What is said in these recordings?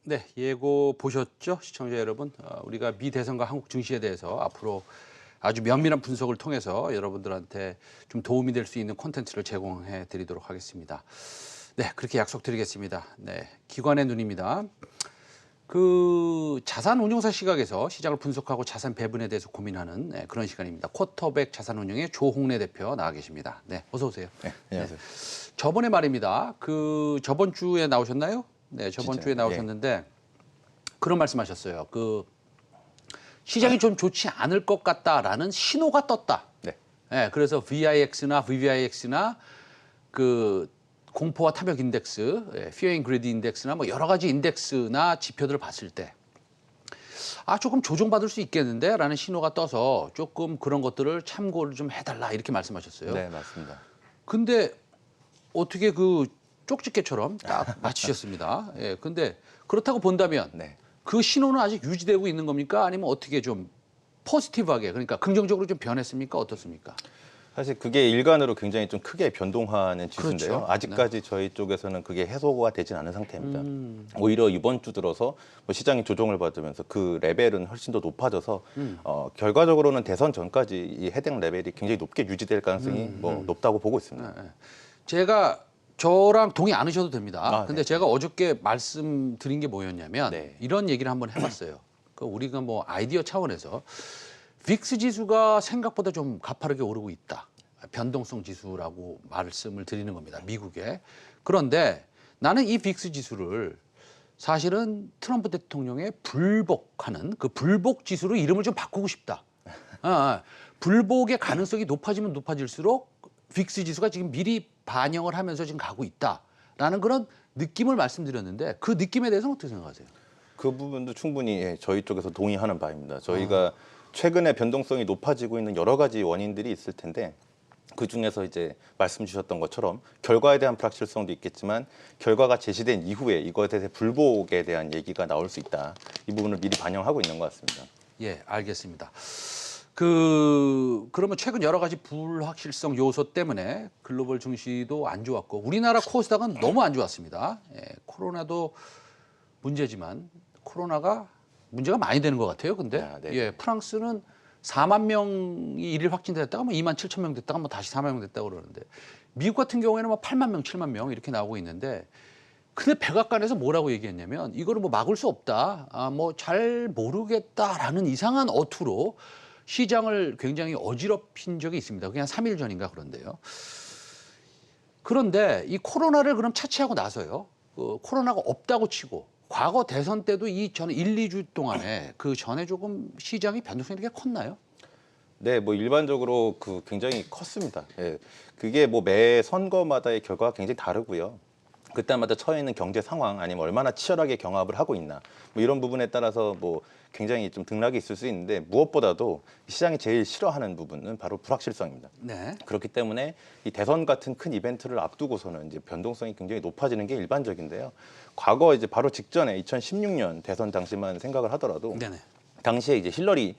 네, 예고 보셨죠? 시청자 여러분. 우리가 미 대선과 한국 증시에 대해서 앞으로 아주 면밀한 분석을 통해서 여러분들한테 좀 도움이 될 수 있는 콘텐츠를 제공해 드리도록 하겠습니다. 네, 그렇게 약속드리겠습니다. 네, 기관의 눈입니다. 그 자산운용사 시각에서 시장을 분석하고 자산 배분에 대해서 고민하는 그런 시간입니다. 쿼터백 자산운용의 조홍래 대표 나와 계십니다. 네, 어서 오세요. 네, 안녕하세요. 저번에 말입니다. 그 저번 주에 나오셨나요? 네, 저번 주에 진짜요? 나오셨는데 그런 말씀하셨어요. 그 시장이 좀 좋지 않을 것 같다라는 신호가 떴다. 네. 네, 그래서 VIX나 VVIX나 그 공포와 타격 인덱스, Fear and Greed 인덱스나 뭐 여러 가지 인덱스나 지표들을 봤을 때 조금 조정받을 수 있겠는데라는 신호가 떠서 조금 그런 것들을 참고를 좀 해달라 이렇게 말씀하셨어요. 네, 맞습니다. 근데 어떻게 그 쪽집게처럼 딱 맞추셨습니다. 예, 근데 그렇다고 본다면 네. 그 신호는 아직 유지되고 있는 겁니까? 아니면 어떻게 좀 포지티브하게 그러니까 긍정적으로 좀 변했습니까? 어떻습니까? 사실 그게 일간으로 굉장히 좀 크게 변동하는 지수인데요. 그렇죠. 아직까지 저희 쪽에서는 그게 해소가 되진 않은 상태입니다. 오히려 이번 주 들어서 뭐 시장이 조정을 받으면서 그 레벨은 훨씬 더 높아져서 결과적으로는 대선 전까지 이 해당 레벨이 굉장히 높게 유지될 가능성이 뭐 높다고 보고 있습니다. 제가 저랑 동의 안 하셔도 됩니다. 근데 네. 제가 어저께 말씀드린 게 뭐였냐면 네. 이런 얘기를 한번 해봤어요. 그 우리가 뭐 아이디어 차원에서 빅스 지수가 생각보다 좀 가파르게 오르고 있다. 변동성 지수라고 말씀을 드리는 겁니다. 미국에. 그런데 나는 이 빅스 지수를 사실은 트럼프 대통령의 불복하는 그 불복 지수로 이름을 좀 바꾸고 싶다. 불복의 가능성이 높아지면 높아질수록 빅스 지수가 지금 미리 반영을 하면서 지금 가고 있다라는 그런 느낌을 말씀드렸는데 그 느낌에 대해서는 어떻게 생각하세요? 그 부분도 충분히 저희 쪽에서 동의하는 바입니다. 저희가 최근에 변동성이 높아지고 있는 여러 가지 원인들이 있을 텐데 그 중에서 이제 말씀 주셨던 것처럼 결과에 대한 불확실성도 있겠지만 결과가 제시된 이후에 이것에 대해 불복에 대한 얘기가 나올 수 있다. 이 부분을 미리 반영하고 있는 것 같습니다. 예, 알겠습니다. 그러면 최근 여러 가지 불확실성 요소 때문에 글로벌 증시도 안 좋았고 우리나라 코스닥은 너무 안 좋았습니다. 예, 코로나도 문제지만 코로나가 문제가 많이 되는 것 같아요. 근데 네. 예, 프랑스는 4만 명이 일일 확진됐다가 뭐 2만 7천 명 됐다가 뭐 다시 4만 명 됐다고 그러는데 미국 같은 경우에는 뭐 8만 명, 7만 명 이렇게 나오고 있는데 근데 백악관에서 뭐라고 얘기했냐면 이거를 뭐 막을 수 없다. 뭐 잘 모르겠다라는 이상한 어투로 시장을 굉장히 어지럽힌 적이 있습니다. 그냥 3일 전인가 그런데요. 그런데 이 코로나를 그럼 차치하고 나서요. 코로나가 없다고 치고 과거 대선 때도 이 전 1, 2주 동안에 그 전에 조금 시장이 변동성이 되게 컸나요? 네, 뭐 일반적으로 그 굉장히 컸습니다. 예, 그게 뭐 매 선거마다의 결과가 굉장히 다르고요. 그때마다 처해 있는 경제 상황 아니면 얼마나 치열하게 경합을 하고 있나 뭐 이런 부분에 따라서 뭐 굉장히 좀 등락이 있을 수 있는데 무엇보다도 시장이 제일 싫어하는 부분은 바로 불확실성입니다. 네. 그렇기 때문에 이 대선 같은 큰 이벤트를 앞두고서는 이제 변동성이 굉장히 높아지는 게 일반적인데요. 과거 이제 바로 직전에 2016년 대선 당시만 생각을 하더라도 네네. 당시에 이제 힐러리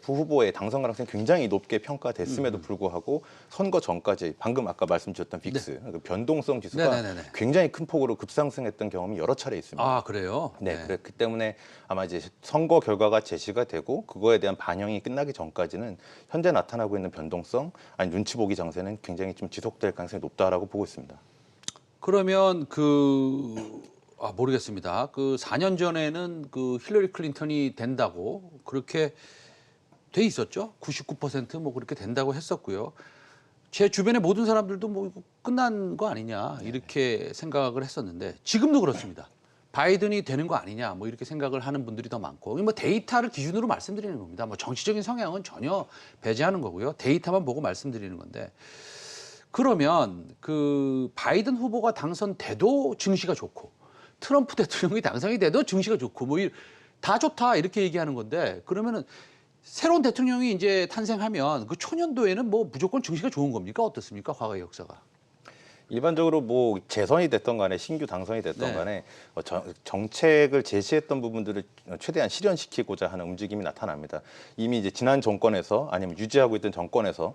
부후보의 당선 가능성이 굉장히 높게 평가됐음에도 불구하고 선거 전까지 방금 아까 말씀 주셨던 빅스 그 변동성 지수가 네네네네. 굉장히 큰 폭으로 급상승했던 경험이 여러 차례 있습니다. 아, 그래요? 네, 그렇기 때문에 아마 이제 선거 결과가 제시가 되고 그거에 대한 반영이 끝나기 전까지는 현재 나타나고 있는 변동성 아니 눈치 보기 장세는 굉장히 좀 지속될 가능성이 높다라고 보고 있습니다. 그러면 모르겠습니다. 그 4년 전에는 그 힐러리 클린턴이 된다고 그렇게 돼 있었죠. 99%뭐 그렇게 된다고 했었고요. 제 주변의 모든 사람들도 뭐 이거 끝난 거 아니냐 이렇게 생각을 했었는데 지금도 그렇습니다. 바이든이 되는 거 아니냐 뭐 이렇게 생각을 하는 분들이 더 많고 뭐 데이터를 기준으로 말씀드리는 겁니다. 뭐 정치적인 성향은 전혀 배제하는 거고요. 데이터만 보고 말씀드리는 건데 그러면 그 바이든 후보가 당선돼도 증시가 좋고 트럼프 대통령이 당선이 돼도 증시가 좋고 뭐 다 좋다 이렇게 얘기하는 건데 그러면은 새로운 대통령이 이제 탄생하면 그 초년도에는 뭐 무조건 증시가 좋은 겁니까? 어떻습니까? 과거의 역사가. 일반적으로 뭐 재선이 됐던 간에 신규 당선이 됐던 네. 간에 정책을 제시했던 부분들을 최대한 실현시키고자 하는 움직임이 나타납니다. 이미 이제 지난 정권에서 아니면 유지하고 있던 정권에서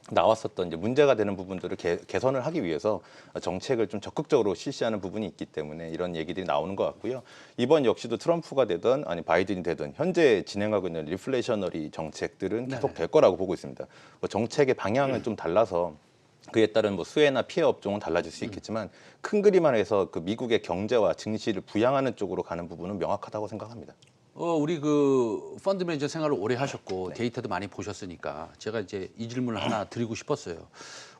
나왔었던 이제 문제가 되는 부분들을 개선을 하기 위해서 정책을 좀 적극적으로 실시하는 부분이 있기 때문에 이런 얘기들이 나오는 것 같고요. 이번 역시도 트럼프가 되든 아니 바이든이 되든 현재 진행하고 있는 리플레이셔너리 정책들은 계속 될 거라고 보고 있습니다. 뭐 정책의 방향은 좀 달라서 그에 따른 뭐 수혜나 피해 업종은 달라질 수 있겠지만 큰 그림 안에서 그 미국의 경제와 증시를 부양하는 쪽으로 가는 부분은 명확하다고 생각합니다. 우리 그 펀드 매니저 생활을 오래 하셨고 데이터도 많이 보셨으니까 제가 이제 이 질문을 하나 드리고 싶었어요.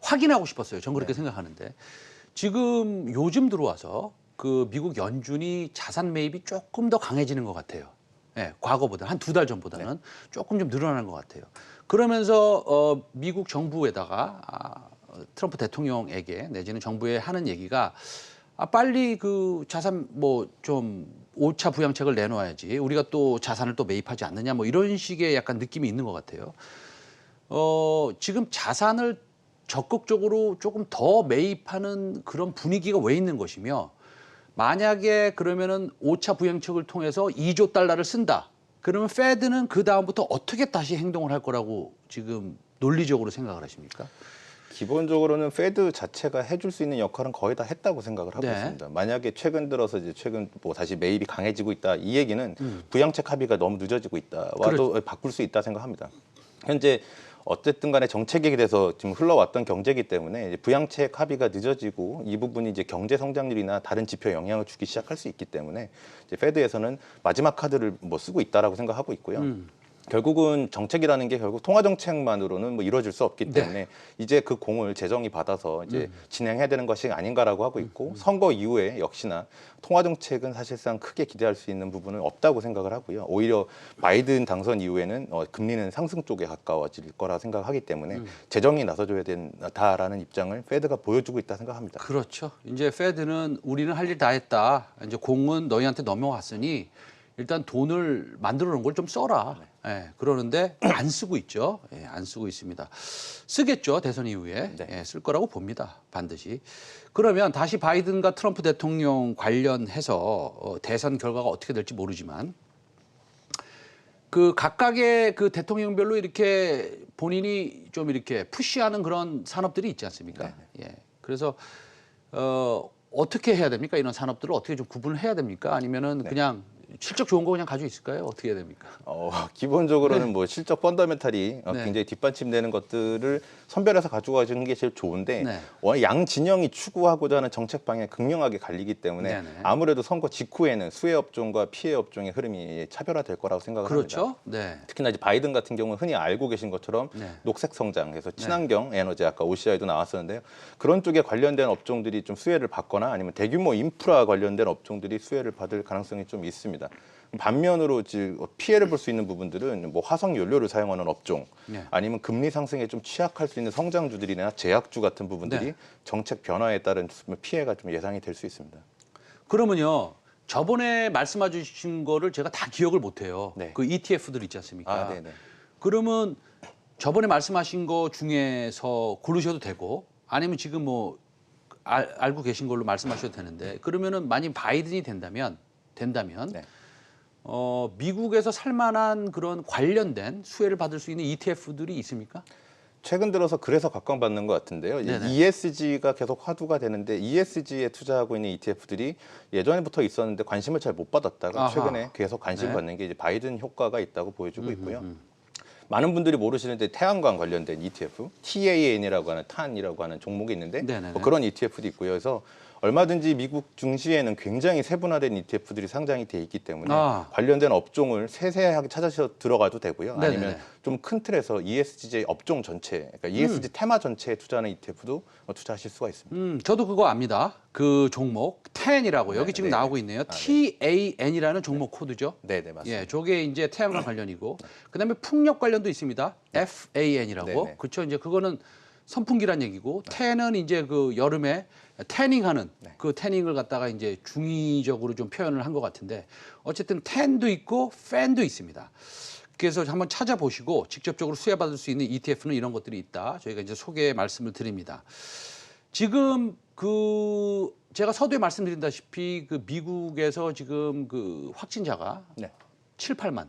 확인하고 싶었어요. 전 그렇게 생각하는데 지금 요즘 들어와서 그 미국 연준이 자산 매입이 조금 더 강해지는 것 같아요. 예, 과거보다 한 2달 전보다는 조금 좀 늘어나는 것 같아요. 그러면서 미국 정부에다가 트럼프 대통령에게 내지는 정부에 하는 얘기가 빨리 그 자산 뭐 좀 5차 부양책을 내놓아야지 우리가 또 자산을 또 매입하지 않느냐 뭐 이런 식의 약간 느낌이 있는 것 같아요. 지금 자산을 적극적으로 조금 더 매입하는 그런 분위기가 왜 있는 것이며 만약에 그러면은 5차 부양책을 통해서 2조 달러를 쓴다. 그러면 페드는 그 다음부터 어떻게 다시 행동을 할 거라고 지금 논리적으로 생각을 하십니까? 기본적으로는 페드 자체가 해줄 수 있는 역할은 거의 다 했다고 생각을 하고 있습니다. 만약에 최근 들어서 이제 최근 뭐 다시 매입이 강해지고 있다 이 얘기는 부양책 합의가 너무 늦어지고 있다. 와도 바꿀 수 있다 생각합니다. 현재 어쨌든 간에 정책에 대해서 지금 흘러왔던 경제이기 때문에 이제 부양책 합의가 늦어지고 이 부분이 이제 경제 성장률이나 다른 지표에 영향을 주기 시작할 수 있기 때문에 이제 페드에서는 마지막 카드를 뭐 쓰고 있다라고 생각하고 있고요. 결국은 정책이라는 게 결국 통화 정책만으로는 뭐 이루어질 수 없기 때문에 이제 그 공을 재정이 받아서 이제 진행해야 되는 것이 아닌가라고 하고 있고 선거 이후에 역시나 통화 정책은 사실상 크게 기대할 수 있는 부분은 없다고 생각을 하고요. 오히려 바이든 당선 이후에는 금리는 상승 쪽에 가까워질 거라 생각하기 때문에 재정이 나서줘야 된다라는 입장을 페드가 보여주고 있다 생각합니다. 그렇죠. 이제 페드는 우리는 할 일 다 했다. 이제 공은 너희한테 넘어왔으니 일단 돈을 만들어 놓은 걸 좀 써라. 예, 그러는데 안 쓰고 있죠. 예, 안 쓰고 있습니다. 쓰겠죠. 대선 이후에. 예, 쓸 거라고 봅니다. 반드시. 그러면 다시 바이든과 트럼프 대통령 관련해서 대선 결과가 어떻게 될지 모르지만 그 각각의 그 대통령별로 이렇게 본인이 좀 이렇게 푸시하는 그런 산업들이 있지 않습니까? 예. 그래서 어떻게 해야 됩니까? 이런 산업들을 어떻게 좀 구분을 해야 됩니까? 아니면은 그냥 실적 좋은 거 그냥 가지고 있을까요? 어떻게 해야 됩니까? 기본적으로는 뭐 실적 펀더멘탈이 굉장히 뒷받침되는 것들을 선별해서 가지고 가시는 게 제일 좋은데 워낙 양 진영이 추구하고자 하는 정책 방향이 극명하게 갈리기 때문에 아무래도 선거 직후에는 수혜 업종과 피해 업종의 흐름이 차별화될 거라고 생각을 합니다. 네. 특히나 이제 바이든 같은 경우는 흔히 알고 계신 것처럼 녹색 성장에서 친환경 에너지 아까 OCI도 나왔었는데요. 그런 쪽에 관련된 업종들이 좀 수혜를 받거나 아니면 대규모 인프라 관련된 업종들이 수혜를 받을 가능성이 좀 있습니다. 반면으로 피해를 볼 수 있는 부분들은 뭐 화석 연료를 사용하는 업종 아니면 금리 상승에 좀 취약할 수 있는 성장주들이나 제약주 같은 부분들이 정책 변화에 따른 피해가 좀 예상이 될 수 있습니다. 그러면요. 저번에 말씀해 주신 거를 제가 다 기억을 못 해요. 그 ETF들 있지 않습니까? 그러면 저번에 말씀하신 거 중에서 고르셔도 되고 아니면 지금 뭐 알고 계신 걸로 말씀하셔도 되는데 그러면은 만약 바이든이 된다면 미국에서 살만한 그런 관련된 수혜를 받을 수 있는 ETF들이 있습니까? 최근 들어서 그래서 각광받는 것 같은데요. ESG가 계속 화두가 되는데 ESG에 투자하고 있는 ETF들이 예전부터 있었는데 관심을 잘 못 받았다가 최근에 계속 관심 받는 게 이제 바이든 효과가 있다고 보여주고 있고요. 많은 분들이 모르시는데 태양광 관련된 ETF, TAN이라고 하는 탄이라고 하는 종목이 있는데 뭐 그런 ETF도 있고요. 그래서 얼마든지 미국 증시에는 굉장히 세분화된 ETF들이 상장이 돼 있기 때문에 관련된 업종을 세세하게 찾아서 들어가도 되고요. 아니면 좀 큰 틀에서 ESG 업종 전체, 그러니까 ESG 테마 전체에 투자하는 ETF도 투자하실 수가 있습니다. 저도 그거 압니다. 그 종목 TAN이라고 여기 지금 나오고 있네요. TAN이라는 종목 코드죠. 네네 맞습니다. 예, 저게 이제 태양광 관련이고 그다음에 풍력 관련도 있습니다. FAN이라고. 그렇죠. 이제 그거는 선풍기란 얘기고 태는 이제 그 여름에 태닝하는 그 태닝을 갖다가 이제 중의적으로 좀 표현을 한 것 같은데 어쨌든 텐도 있고 팬도 있습니다. 그래서 한번 찾아보시고 직접적으로 수혜받을 수 있는 ETF는 이런 것들이 있다. 저희가 이제 소개 말씀을 드립니다. 지금 그 제가 서두에 말씀드린다시피 그 미국에서 지금 그 확진자가 7, 8만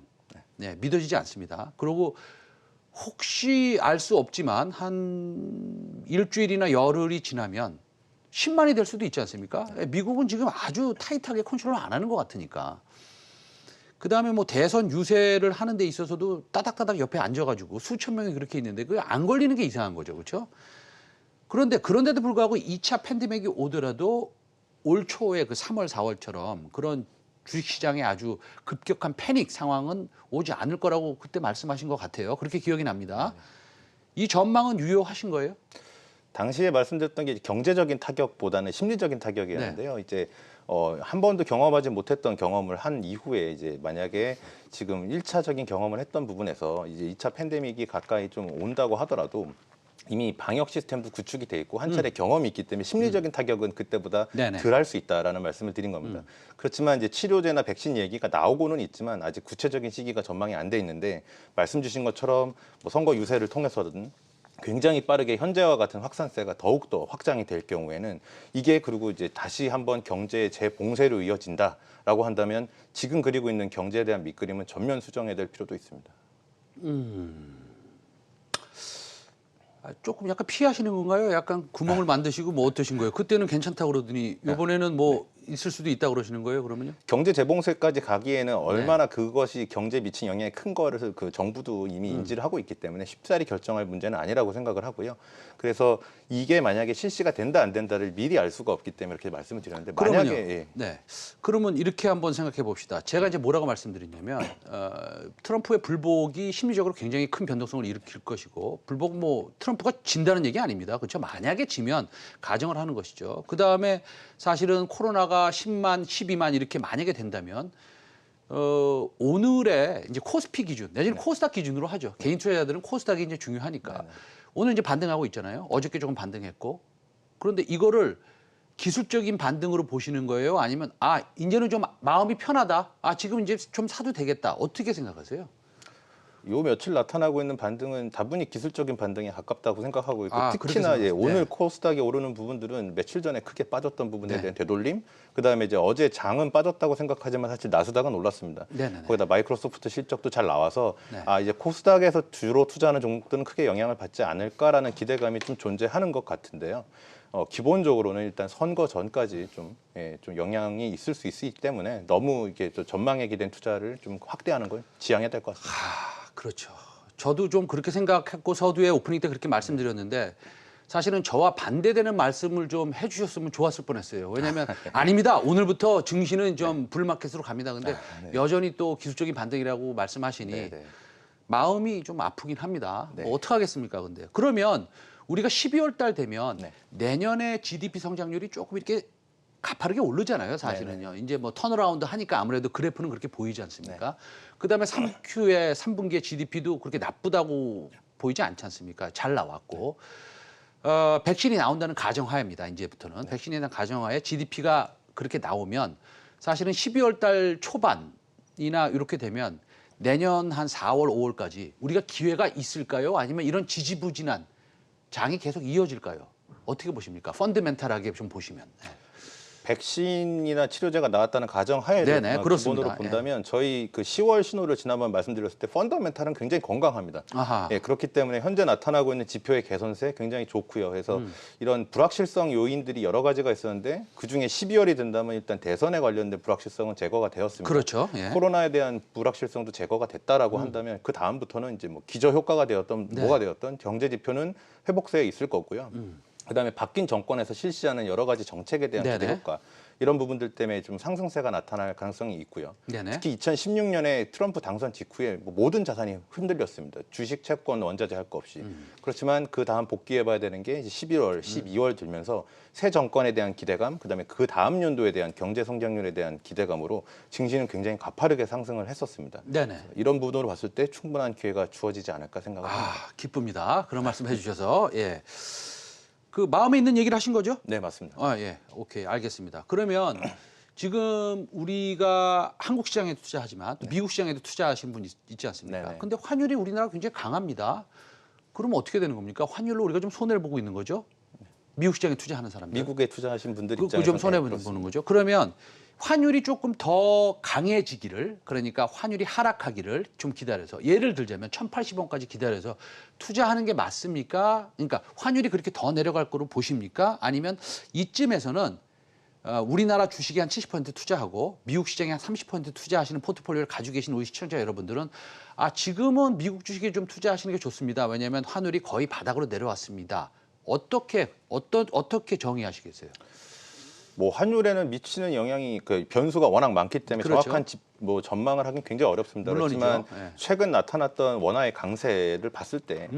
믿어지지 않습니다. 그리고 혹시 알 수 없지만 한 일주일이나 열흘이 지나면 10만이 될 수도 있지 않습니까? 미국은 지금 아주 타이트하게 컨트롤 안 하는 것 같으니까. 그다음에 뭐 대선 유세를 하는 데 있어서도 따닥따닥 옆에 앉아가지고 수천 명이 그렇게 있는데 그게 안 걸리는 게 이상한 거죠. 그렇죠? 그런데도 불구하고 2차 팬데믹이 오더라도 올 초에 그 3월, 4월처럼 그런 주식시장에 아주 급격한 패닉 상황은 오지 않을 거라고 그때 말씀하신 것 같아요. 그렇게 기억이 납니다. 이 전망은 유효하신 거예요? 당시에 말씀드렸던 게 경제적인 타격보다는 심리적인 타격이었는데요. 이제 한 번도 경험하지 못했던 경험을 한 이후에 이제 만약에 지금 1차적인 경험을 했던 부분에서 이제 2차 팬데믹이 가까이 좀 온다고 하더라도 이미 방역 시스템도 구축이 돼 있고 한 차례 경험이 있기 때문에 심리적인 타격은 그때보다 네네. 덜 할 수 있다라는 말씀을 드린 겁니다. 그렇지만 이제 치료제나 백신 얘기가 나오고는 있지만 아직 구체적인 시기가 전망이 안 돼 있는데 말씀 주신 것처럼 뭐 선거 유세를 통해서든 굉장히 빠르게 현재와 같은 확산세가 더욱더 확장이 될 경우에는 이게 그리고 이제 다시 한번 경제의 재봉쇄로 이어진다라고 한다면 지금 그리고 있는 경제에 대한 밑그림은 전면 수정해야 될 필요도 있습니다. 조금 약간 피하시는 건가요? 약간 구멍을 만드시고 뭐 어떠신 거예요? 그때는 괜찮다고 그러더니 이번에는 뭐 있을 수도 있다고 그러시는 거예요, 그러면요? 경제 재봉쇄까지 가기에는 얼마나 그것이 경제에 미친 영향이 큰 거를 그 정부도 이미 인지를 하고 있기 때문에 쉽사리 결정할 문제는 아니라고 생각을 하고요. 그래서 이게 만약에 실시가 된다 안 된다를 미리 알 수가 없기 때문에 이렇게 말씀을 드렸는데 그러면요. 만약에 네. 그러면 이렇게 한번 생각해 봅시다. 제가 이제 뭐라고 말씀드렸냐면 트럼프의 불복이 심리적으로 굉장히 큰 변동성을 일으킬 것이고 불복 뭐 트럼프가 진다는 얘기 아닙니다. 그렇죠? 만약에 지면 가정을 하는 것이죠. 그다음에 사실은 코로나가 10만, 12만 이렇게 만약에 된다면 오늘의 이제 코스피 기준 내지는 코스닥 기준으로 하죠. 개인 투자자들은 코스닥이 이제 중요하니까. 오늘 이제 반등하고 있잖아요. 어저께 조금 반등했고. 그런데 이거를 기술적인 반등으로 보시는 거예요? 아니면 이제는 좀 마음이 편하다. 지금 이제 좀 사도 되겠다. 어떻게 생각하세요? 요 며칠 나타나고 있는 반등은 다분히 기술적인 반등에 가깝다고 생각하고 있고 그렇게 특히나 생각하세요? 오늘 네. 코스닥이 오르는 부분들은 며칠 전에 크게 빠졌던 부분에 네. 대한 되돌림, 그다음에 이제 어제 장은 빠졌다고 생각하지만 사실 나스닥은 올랐습니다. 네네네. 거기다 마이크로소프트 실적도 잘 나와서 네. 이제 코스닥에서 주로 투자하는 종목들은 크게 영향을 받지 않을까라는 기대감이 좀 존재하는 것 같은데요. 기본적으로는 일단 선거 전까지 좀 영향이 있을 수 있기 때문에 너무 이게 좀 전망에 기댄 투자를 좀 확대하는 걸 지양해야 될 것 같습니다. 그렇죠. 저도 좀 그렇게 생각했고 서두에 오프닝 때 그렇게 말씀드렸는데 사실은 저와 반대되는 말씀을 좀 해주셨으면 좋았을 뻔했어요. 왜냐하면 아닙니다. 오늘부터 증시는 좀 불마켓으로 갑니다. 근데 여전히 또 기술적인 반등이라고 말씀하시니 네네. 마음이 좀 아프긴 합니다. 네. 뭐 어떡하겠습니까, 근데. 그러면 우리가 12월 달 되면 네. 내년에 GDP 성장률이 조금 이렇게 가파르게 오르잖아요, 사실은요. 이제 뭐 턴어라운드 하니까 아무래도 그래프는 그렇게 보이지 않습니까? 그다음에 3분기에 GDP도 그렇게 나쁘다고 보이지 않지 않습니까? 잘 나왔고. 백신이 나온다는 가정하에입니다. 이제부터는. 백신에 대한 가정하에 GDP가 그렇게 나오면 사실은 12월 달 초반이나 이렇게 되면 내년 한 4월, 5월까지 우리가 기회가 있을까요? 아니면 이런 지지부진한 장이 계속 이어질까요? 어떻게 보십니까? 펀드멘탈하게 좀 보시면. 네. 백신이나 치료제가 나왔다는 가정하에 네네, 그렇습니다. 기본으로 본다면 저희 그 10월 신호를 지난번 말씀드렸을 때 펀더멘탈은 굉장히 건강합니다. 아하. 그렇기 때문에 현재 나타나고 있는 지표의 개선세 굉장히 좋고요. 그래서 이런 불확실성 요인들이 여러 가지가 있었는데 그중에 12월이 된다면 일단 대선에 관련된 불확실성은 제거가 되었습니다. 그렇죠. 예. 코로나에 대한 불확실성도 제거가 됐다라고 한다면 그 다음부터는 이제 뭐 기저 효과가 되었던 네. 뭐가 되었던 경제 지표는 회복세에 있을 거고요. 그다음에 바뀐 정권에서 실시하는 여러 가지 정책에 대한 기대 네네. 효과 이런 부분들 때문에 좀 상승세가 나타날 가능성이 있고요. 네네. 특히 2016년에 트럼프 당선 직후에 뭐 모든 자산이 흔들렸습니다. 주식, 채권, 원자재 할 거 없이. 그렇지만 그 다음 복귀해봐야 되는 게 이제 11월, 12월 들면서 새 정권에 대한 기대감, 그다음에 그 다음 연도에 대한 경제 성장률에 대한 기대감으로 증시는 굉장히 가파르게 상승을 했었습니다. 네네. 이런 부분으로 봤을 때 충분한 기회가 주어지지 않을까 생각합니다. 기쁩니다. 그런 말씀 해주셔서. 예. 그 마음에 있는 얘기를 하신 거죠? 네, 맞습니다. 예. 오케이. 알겠습니다. 그러면 지금 우리가 한국 시장에 투자하지만 또 미국 시장에도 투자하신 분 있지 않습니까? 네네. 근데 환율이 우리나라 굉장히 강합니다. 그러면 어떻게 되는 겁니까? 환율로 우리가 좀 손해를 보고 있는 거죠? 미국 시장에 투자하는 사람들. 미국에 투자하신 분들 그 입장에서 좀 손해 보는 거죠. 그러면 환율이 조금 더 강해지기를, 그러니까 환율이 하락하기를 좀 기다려서, 예를 들자면 1,080원까지 기다려서 투자하는 게 맞습니까? 그러니까 환율이 그렇게 더 내려갈 거로 보십니까? 아니면 이쯤에서는 우리나라 주식에 한 70% 투자하고 미국 시장에 한 30% 투자하시는 포트폴리오를 가지고 계신 우리 시청자 여러분들은 지금은 미국 주식에 좀 투자하시는 게 좋습니다. 왜냐하면 환율이 거의 바닥으로 내려왔습니다. 어떻게 정의하시겠어요? 뭐 환율에는 미치는 영향이 그 변수가 워낙 많기 때문에 그렇죠. 정확한 뭐 전망을 하긴 굉장히 어렵습니다. 물론이죠. 그렇지만 예. 최근 나타났던 원화의 강세를 봤을 때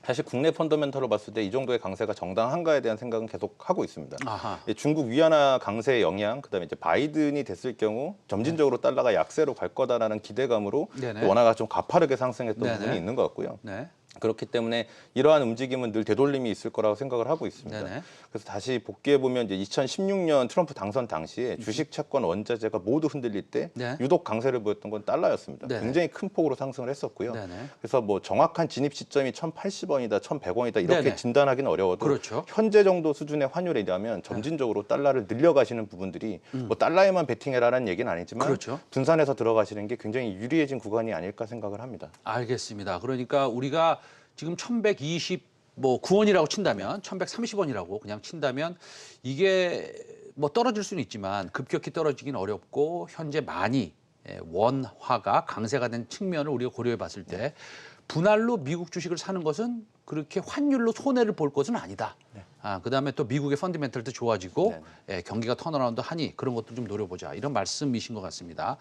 사실 국내 펀더멘털로 봤을 때 이 정도의 강세가 정당한가에 대한 생각은 계속 하고 있습니다. 아하. 중국 위안화 강세의 영향, 그다음에 이제 바이든이 됐을 경우 점진적으로 달러가 약세로 갈 거다라는 기대감으로 네네. 또 원화가 좀 가파르게 상승했던 네네. 부분이 있는 것 같고요. 네. 그렇기 때문에 이러한 움직임은 늘 되돌림이 있을 거라고 생각을 하고 있습니다. 네네. 그래서 다시 복귀해 보면 이제 2016년 트럼프 당선 당시에 주식, 채권, 원자재가 모두 흔들릴 때 네. 유독 강세를 보였던 건 달러였습니다. 네네. 굉장히 큰 폭으로 상승을 했었고요. 네네. 그래서 뭐 정확한 진입 시점이 1,080원이다, 1,100원이다 이렇게 네네. 진단하기는 어려워도 그렇죠. 현재 정도 수준의 환율이라면 점진적으로 달러를 늘려가시는 부분들이 뭐 달러에만 베팅해라라는 얘기는 아니지만 그렇죠. 분산해서 들어가시는 게 굉장히 유리해진 구간이 아닐까 생각을 합니다. 알겠습니다. 그러니까 우리가 지금 1,129원이라고 친다면, 1,130원이라고 그냥 친다면 이게 뭐 떨어질 수는 있지만 급격히 떨어지긴 어렵고 현재 많이 원화가 강세가 된 측면을 우리가 고려해 봤을 때 분할로 미국 주식을 사는 것은 그렇게 환율로 손해를 볼 것은 아니다. 그다음에 또 미국의 펀더멘털도 좋아지고 경기가 턴어라운드 하니 그런 것도 좀 노려보자. 이런 말씀이신 것 같습니다.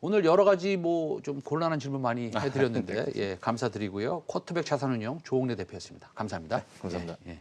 오늘 여러 가지 뭐 좀 곤란한 질문 많이 해드렸는데 감사드리고요. 쿼터백 자산운용 조홍래 대표였습니다. 감사합니다. 감사합니다. 예.